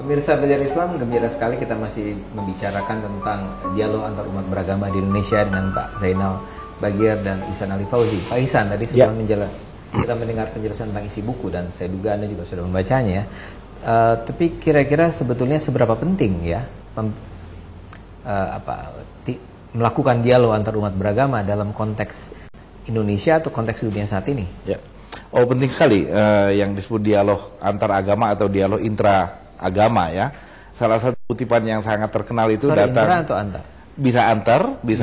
Pemirsa Belajar Islam, gembira sekali kita masih membicarakan tentang dialog antar umat beragama di Indonesia dengan Pak Zainal Bagir dan Ihsan Ali Fauzi. Pak Ihsan, tadi setelah kita mendengar penjelasan tentang isi buku dan saya duga Anda juga sudah membacanya. Tapi kira-kira sebetulnya seberapa penting ya melakukan dialog antar umat beragama dalam konteks Indonesia atau konteks dunia saat ini? Ya. Oh, penting sekali yang disebut dialog antar agama atau dialog intra agama ya. Salah satu kutipan yang sangat terkenal itu datang intra atau antar? Bisa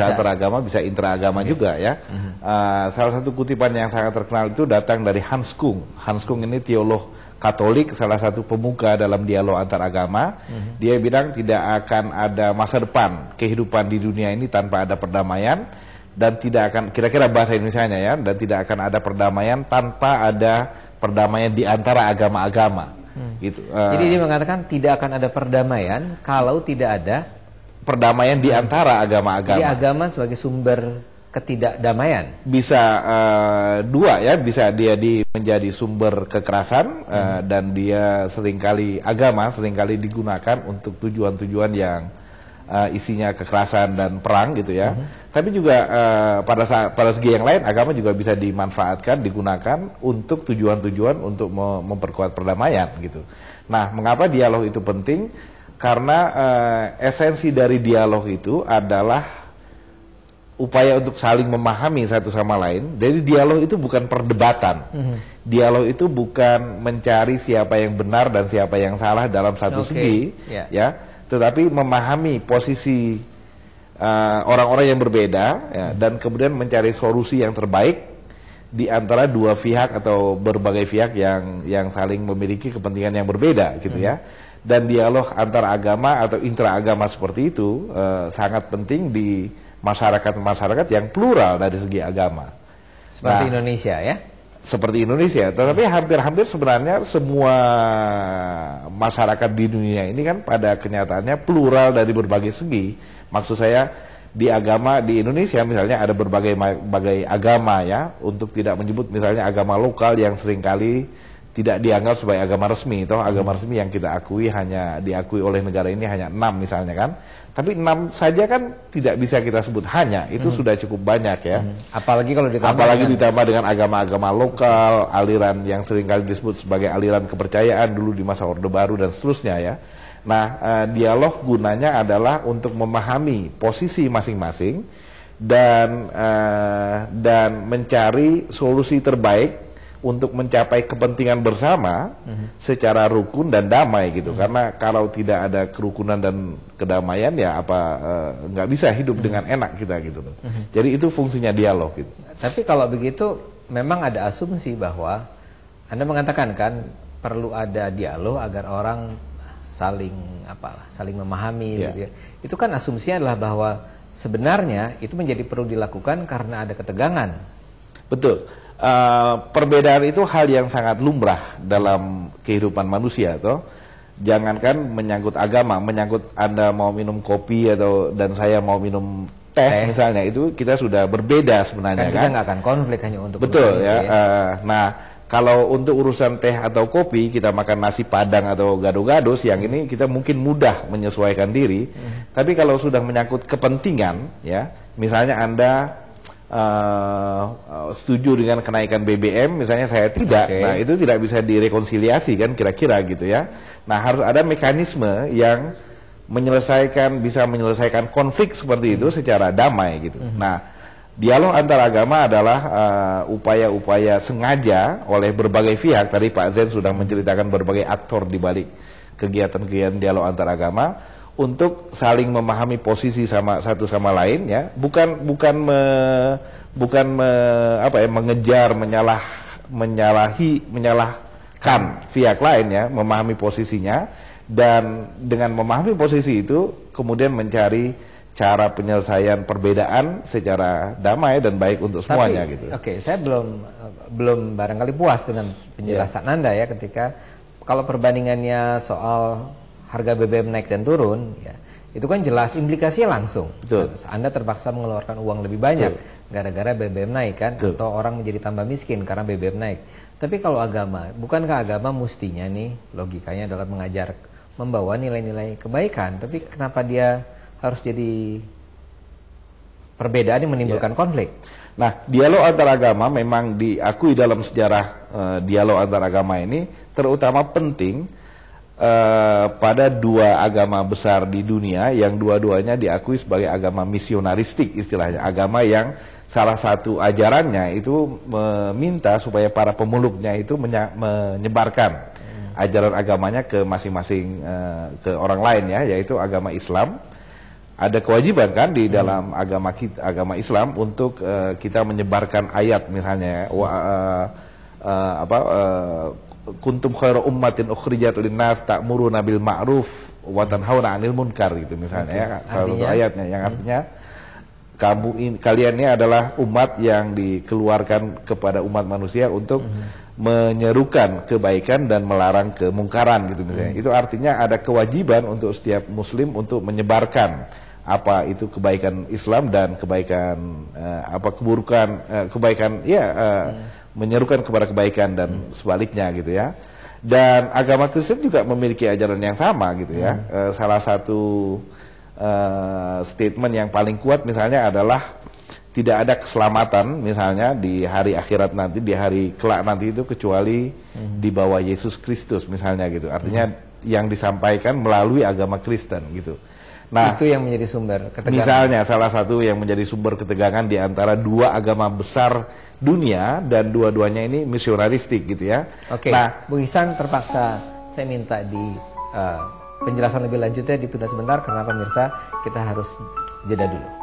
antar agama, bisa intra agama juga ya. Salah satu kutipan yang sangat terkenal itu datang dari Hans Kung. Hans Kung ini teolog Katolik, salah satu pemuka dalam dialog antar agama. Dia bilang tidak akan ada masa depan kehidupan di dunia ini tanpa ada perdamaian, dan tidak akan, kira-kira bahasa Indonesianya ya, dan tidak akan ada perdamaian tanpa ada perdamaian di antara agama-agama. Gitu. Jadi dia mengatakan tidak akan ada perdamaian kalau tidak ada perdamaian di antara agama-agama. Jadi agama sebagai sumber ketidakdamaian. Bisa dua ya, bisa dia menjadi sumber kekerasan dan dia seringkali digunakan untuk tujuan-tujuan yang isinya kekerasan dan perang gitu ya. Tapi juga pada segi yang lain agama juga bisa dimanfaatkan, digunakan untuk tujuan-tujuan untuk memperkuat perdamaian gitu. Nah, mengapa dialog itu penting? Karena esensi dari dialog itu adalah upaya untuk saling memahami satu sama lain. Jadi dialog itu bukan perdebatan. Dialog itu bukan mencari siapa yang benar dan siapa yang salah dalam satu segi, ya, tetapi memahami posisi orang-orang yang berbeda ya, dan kemudian mencari solusi yang terbaik di antara dua pihak atau berbagai pihak yang saling memiliki kepentingan yang berbeda gitu ya. Dan dialog antar agama atau intraagama seperti itu sangat penting di masyarakat-masyarakat yang plural dari segi agama. Seperti Indonesia ya? Seperti Indonesia, tetapi hampir-hampir sebenarnya semua masyarakat di dunia ini kan pada kenyataannya plural dari berbagai segi. Maksud saya di agama di Indonesia misalnya ada berbagai agama ya, untuk tidak menyebut misalnya agama lokal yang seringkali tidak dianggap sebagai agama resmi. Toh agama resmi yang kita akui hanya diakui oleh negara ini hanya 6 misalnya kan. Tapi 6 saja kan tidak bisa kita sebut hanya, itu sudah cukup banyak ya. Apalagi kalau ditambah dengan agama-agama lokal, aliran yang seringkali disebut sebagai aliran kepercayaan dulu di masa Orde Baru dan seterusnya ya. Nah, dialog gunanya adalah untuk memahami posisi masing-masing dan mencari solusi terbaik untuk mencapai kepentingan bersama secara rukun dan damai gitu. Karena kalau tidak ada kerukunan dan kedamaian ya nggak bisa hidup dengan enak kita gitu. Jadi itu fungsinya dialog gitu. Tapi kalau begitu memang ada asumsi bahwa Anda mengatakan kan perlu ada dialog agar orang saling memahami gitu ya. Itu kan asumsinya adalah bahwa sebenarnya itu menjadi perlu dilakukan karena ada ketegangan. Betul. Perbedaan itu hal yang sangat lumrah dalam kehidupan manusia toh. Jangankan menyangkut agama, menyangkut Anda mau minum kopi dan saya mau minum teh misalnya, itu kita sudah berbeda sebenarnya kan. Kita nggak akan konflik hanya untuk betul ya. Nah, kalau untuk urusan teh atau kopi kita makan nasi padang atau gado-gado, siang ini kita mungkin mudah menyesuaikan diri. Tapi kalau sudah menyangkut kepentingan ya, misalnya Anda setuju dengan kenaikan BBM, misalnya saya tidak, nah itu tidak bisa direkonsiliasi kan kira-kira gitu ya. Nah, harus ada mekanisme yang bisa menyelesaikan konflik seperti itu secara damai gitu. Nah, dialog antar agama adalah upaya-upaya sengaja oleh berbagai pihak. Tadi Pak Zain sudah menceritakan berbagai aktor di balik kegiatan-kegiatan dialog antar agama untuk saling memahami posisi satu sama lain ya, mengejar, menyalahkan pihak lain ya, memahami posisinya, dan dengan memahami posisi itu kemudian mencari cara penyelesaian perbedaan secara damai dan baik untuk semuanya. Tapi, gitu. Oke, saya belum barangkali puas dengan penjelasan Anda ya, ketika kalau perbandingannya soal harga BBM naik dan turun, ya, itu kan jelas implikasinya langsung. Betul. Anda terpaksa mengeluarkan uang lebih banyak gara-gara BBM naik kan, atau orang menjadi tambah miskin karena BBM naik. Tapi kalau agama, bukankah agama mestinya nih logikanya adalah mengajar membawa nilai-nilai kebaikan, tapi kenapa dia harus jadi perbedaan yang menimbulkan konflik? Nah, dialog antar agama memang diakui dalam sejarah dialog antar agama ini terutama penting pada dua agama besar di dunia yang dua-duanya diakui sebagai agama misionaristik istilahnya, agama yang salah satu ajarannya itu meminta supaya para pemeluknya itu menyebarkan ajaran agamanya ke masing-masing ke orang lain ya, yaitu agama Islam. Ada kewajiban kan di dalam agama Islam untuk kita menyebarkan ayat misalnya kuntum khairu ummatin ukhrijat linnas ta'muruna bil ma'ruf wa tanhauna 'anil munkar gitu misalnya ya, salah satu ayatnya yang artinya kalian ini adalah umat yang dikeluarkan kepada umat manusia untuk menyerukan kebaikan dan melarang kemungkaran gitu misalnya. Itu artinya ada kewajiban untuk setiap muslim untuk menyebarkan apa itu kebaikan Islam dan kebaikan keburukan kebaikan menyerukan kepada kebaikan dan sebaliknya gitu ya. Dan agama Kristen juga memiliki ajaran yang sama gitu ya. Salah satu statement yang paling kuat misalnya adalah tidak ada keselamatan misalnya di hari akhirat nanti, di hari kelak nanti itu kecuali di bawah Yesus Kristus misalnya gitu. Artinya yang disampaikan melalui agama Kristen gitu. Nah, itu yang menjadi sumber ketegangan. Misalnya salah satu yang menjadi sumber ketegangan di antara dua agama besar dunia dan dua-duanya ini misionaristik gitu ya. Oke. Nah, Bung Ihsan terpaksa saya minta di penjelasan lebih lanjutnya ditunda sebentar karena pemirsa kita harus jeda dulu.